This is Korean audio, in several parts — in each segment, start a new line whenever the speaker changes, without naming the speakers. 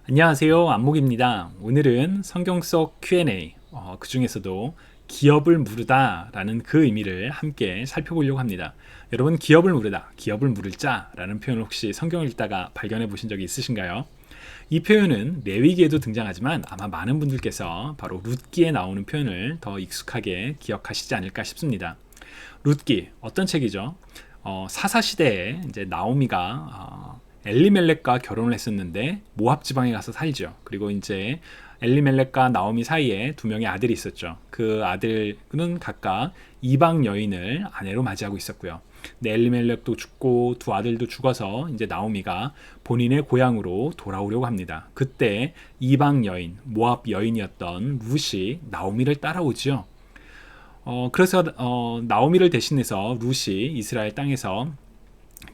안녕하세요. 안목입니다. 오늘은 성경 속 Q&A, 그 중에서도 기업을 물으다 라는 그 의미를 함께 살펴보려고 합니다. 여러분, 기업을 물으다, 기업을 물을 자 라는 표현을 혹시 성경을 읽다가 발견해 보신 적이 있으신가요? 이 표현은 레위기에도 등장하지만 아마 많은 분들께서 바로 룻기에 나오는 표현을 더 익숙하게 기억하시지 않을까 싶습니다. 룻기, 어떤 책이죠? 사사 시대에 이제 나오미가 엘리멜렉과 결혼을 했었는데 모압 지방에 가서 살죠. 그리고 이제 엘리멜렉과 나오미 사이에 두 명의 아들이 있었죠. 그 아들은 각각 이방 여인을 아내로 맞이하고 있었고요. 근데 엘리멜렉도 죽고 두 아들도 죽어서 이제 나오미가 본인의 고향으로 돌아오려고 합니다. 그때 이방 여인, 모압 여인이었던 룻이 나오미를 따라오지요. 그래서 나오미를 대신해서 룻이 이스라엘 땅에서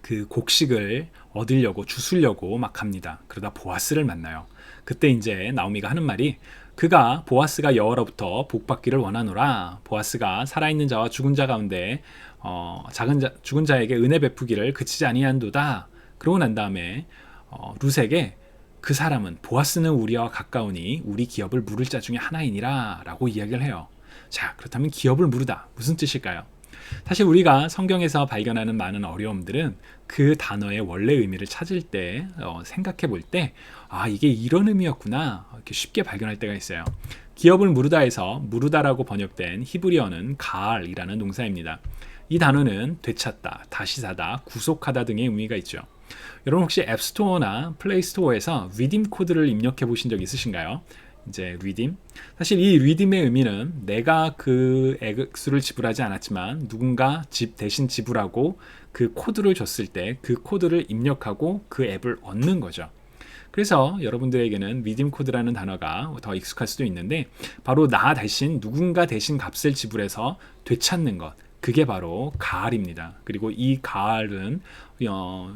그 곡식을 얻으려고 주술려고 막 갑니다. 그러다 보아스를 만나요. 그때 이제 나오미가 하는 말이 그가 보아스가 여호와로부터 복받기를 원하노라. 보아스가 살아있는 자와 죽은 자 가운데 죽은 자에게 은혜 베푸기를 그치지 아니한도다. 그러고 난 다음에 룻에게 그 사람은 보아스는 우리와 가까우니 우리 기업을 물을 자 중에 하나이니라 라고 이야기를 해요. 자, 그렇다면 기업을 물으다 무슨 뜻일까요? 사실 우리가 성경에서 발견하는 많은 어려움들은 그 단어의 원래 의미를 찾을 때 생각해 볼 때 이게 이런 의미였구나 이렇게 쉽게 발견할 때가 있어요. 기업을 무르다에서 무르다라고 번역된 히브리어는 가알이라는 동사입니다. 이 단어는 되찾다, 다시 사다, 구속하다 등의 의미가 있죠. 여러분 혹시 앱스토어나 플레이스토어에서 리딤 코드를 입력해 보신 적 있으신가요? 이제 리딤. 사실 이 리딤의 의미는 내가 그 액수를 지불하지 않았지만 누군가 대신 지불하고 그 코드를 줬을 때 그 코드를 입력하고 그 앱을 얻는 거죠. 그래서 여러분들에게는 리딤 코드라는 단어가 더 익숙할 수도 있는데 바로 나 대신 누군가 대신 값을 지불해서 되찾는 것. 그게 바로 가알입니다. 그리고 이 가알은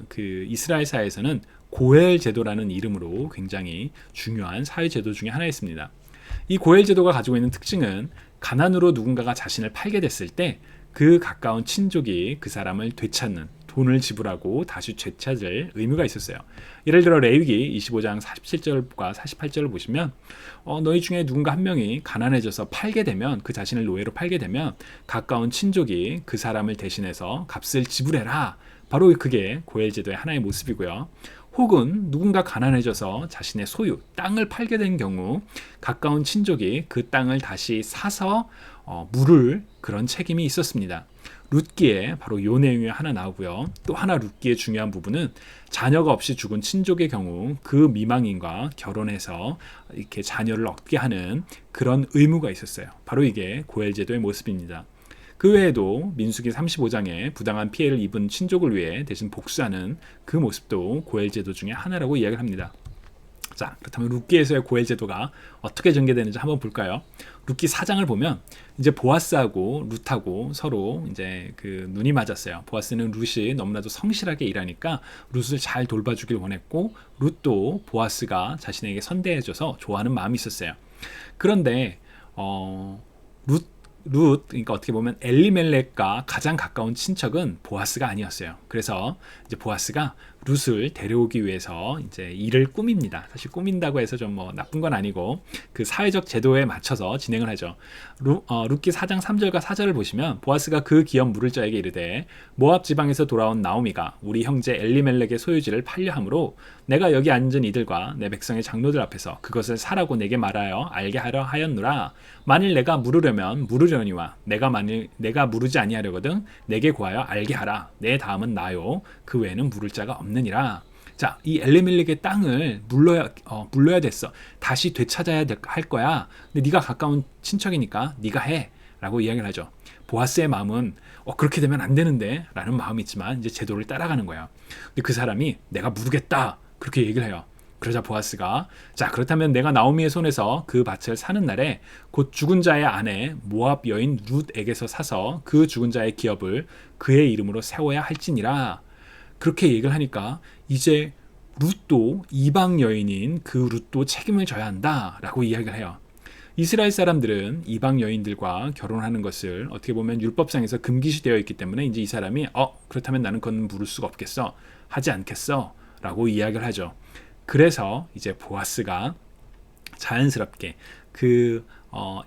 그 이스라엘사에서는 고엘 제도라는 이름으로 굉장히 중요한 사회 제도 중에 하나였습니다. 이 고엘 제도가 가지고 있는 특징은 가난으로 누군가가 자신을 팔게 됐을 때 그 가까운 친족이 그 사람을 되찾는 돈을 지불하고 다시 되찾을 의무가 있었어요. 예를 들어 레위기 25장 47절과 48절을 보시면 너희 중에 누군가 한 명이 가난해져서 팔게 되면 그 자신을 노예로 팔게 되면 가까운 친족이 그 사람을 대신해서 값을 지불해라. 바로 그게 고엘 제도의 하나의 모습이고요. 혹은 누군가 가난해져서 자신의 소유, 땅을 팔게 된 경우 가까운 친족이 그 땅을 다시 사서 물을 그런 책임이 있었습니다. 룻기에 바로 요 내용이 하나 나오고요. 또 하나 룻기의 중요한 부분은 자녀가 없이 죽은 친족의 경우 그 미망인과 결혼해서 이렇게 자녀를 얻게 하는 그런 의무가 있었어요. 바로 이게 고엘 제도의 모습입니다. 그 외에도 민수기 35장에 부당한 피해를 입은 친족을 위해 대신 복수하는 그 모습도 고엘 제도 중에 하나라고 이야기를 합니다. 자, 그렇다면 룻기에서의 고엘 제도가 어떻게 전개되는지 한번 볼까요? 룻기 4장을 보면 이제 보아스하고 룻하고 서로 이제 그 눈이 맞았어요. 보아스는 룻이 너무나도 성실하게 일하니까 룻을 잘 돌봐주길 원했고 룻도 보아스가 자신에게 선대해줘서 좋아하는 마음이 있었어요. 그런데 그러니까 어떻게 보면 엘리멜렉과 가장 가까운 친척은 보아스가 아니었어요. 그래서 이제 보아스가 룻을 데려오기 위해서 이제 일을 꾸밉니다. 사실 꾸민다고 해서 좀 뭐 나쁜 건 아니고 그 사회적 제도에 맞춰서 진행을 하죠. 룻기 4장 3절과 4절을 보시면 보아스가 그 기업 물을 자에게 이르되 모압 지방에서 돌아온 나오미가 우리 형제 엘리멜렉의 소유지를 팔려 함으로 내가 여기 앉은 이들과 내 백성의 장로들 앞에서 그것을 사라고 내게 말하여 알게 하려 하였노라. 만일 내가 물으려면 물으려니와 내가 물으지 아니하려거든 내게 구하여 알게 하라. 내 다음은 나요. 그 외에는 물을 자가 없느니라. 자, 이 엘리멜렉의 땅을 물러야 됐어. 다시 되찾아야 할 거야. 근데 네가 가까운 친척이니까 네가 해. 라고 이야기를 하죠. 보아스의 마음은 그렇게 되면 안 되는데 라는 마음이 있지만 이제 제도를 따라가는 거예요. 근데 그 사람이 내가 물으겠다. 그렇게 얘기를 해요. 그러자 보아스가 자, 그렇다면 내가 나오미의 손에서 그 밭을 사는 날에 곧 죽은 자의 아내 모압 여인 룻에게서 사서 그 죽은 자의 기업을 그의 이름으로 세워야 할지니라. 그렇게 얘기를 하니까 이제 룻도 이방 여인인 그 룻도 책임을 져야 한다라고 이야기를 해요. 이스라엘 사람들은 이방 여인들과 결혼하는 것을 어떻게 보면 율법상에서 금기시되어 있기 때문에 이제 이 사람이 그렇다면 나는 그건 물을 수가 없겠어. 하지 않겠어. 라고 이야기를 하죠. 그래서 이제 보아스가 자연스럽게 그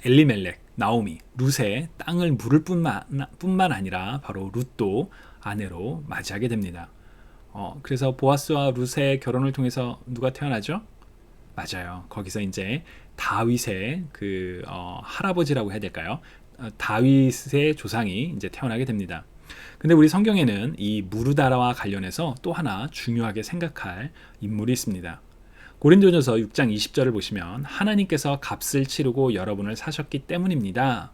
엘리멜렉, 나오미, 룻의 땅을 물을 뿐만 아니라 바로 룻도 아내로 맞이하게 됩니다. 그래서 보아스와 룻의 결혼을 통해서 누가 태어나죠? 맞아요. 거기서 이제 다윗의 그 할아버지라고 해야 될까요? 다윗의 조상이 이제 태어나게 됩니다. 근데 우리 성경에는 이 무르다라와 관련해서 또 하나 중요하게 생각할 인물이 있습니다. 고린도전서 6장 20절을 보시면 하나님께서 값을 치르고 여러분을 사셨기 때문입니다.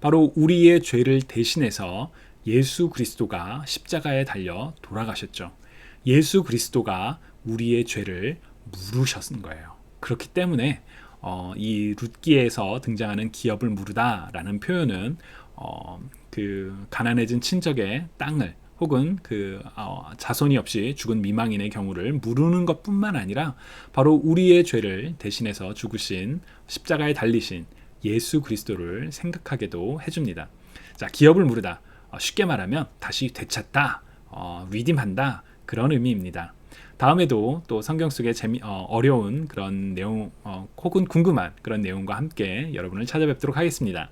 바로 우리의 죄를 대신해서 예수 그리스도가 십자가에 달려 돌아가셨죠. 예수 그리스도가 우리의 죄를 물으셨은 거예요. 그렇기 때문에 이 룻기에서 등장하는 기업을 무르다라는 표현은 그 가난해진 친척의 땅을 혹은 그 자손이 없이 죽은 미망인의 경우를 무르는 것뿐만 아니라 바로 우리의 죄를 대신해서 죽으신 십자가에 달리신 예수 그리스도를 생각하게도 해줍니다. 자, 기업을 무르다. 쉽게 말하면 다시 되찾다, 리딤한다 그런 의미입니다. 다음에도 또 성경 속의 어려운 그런 내용 혹은 궁금한 그런 내용과 함께 여러분을 찾아뵙도록 하겠습니다.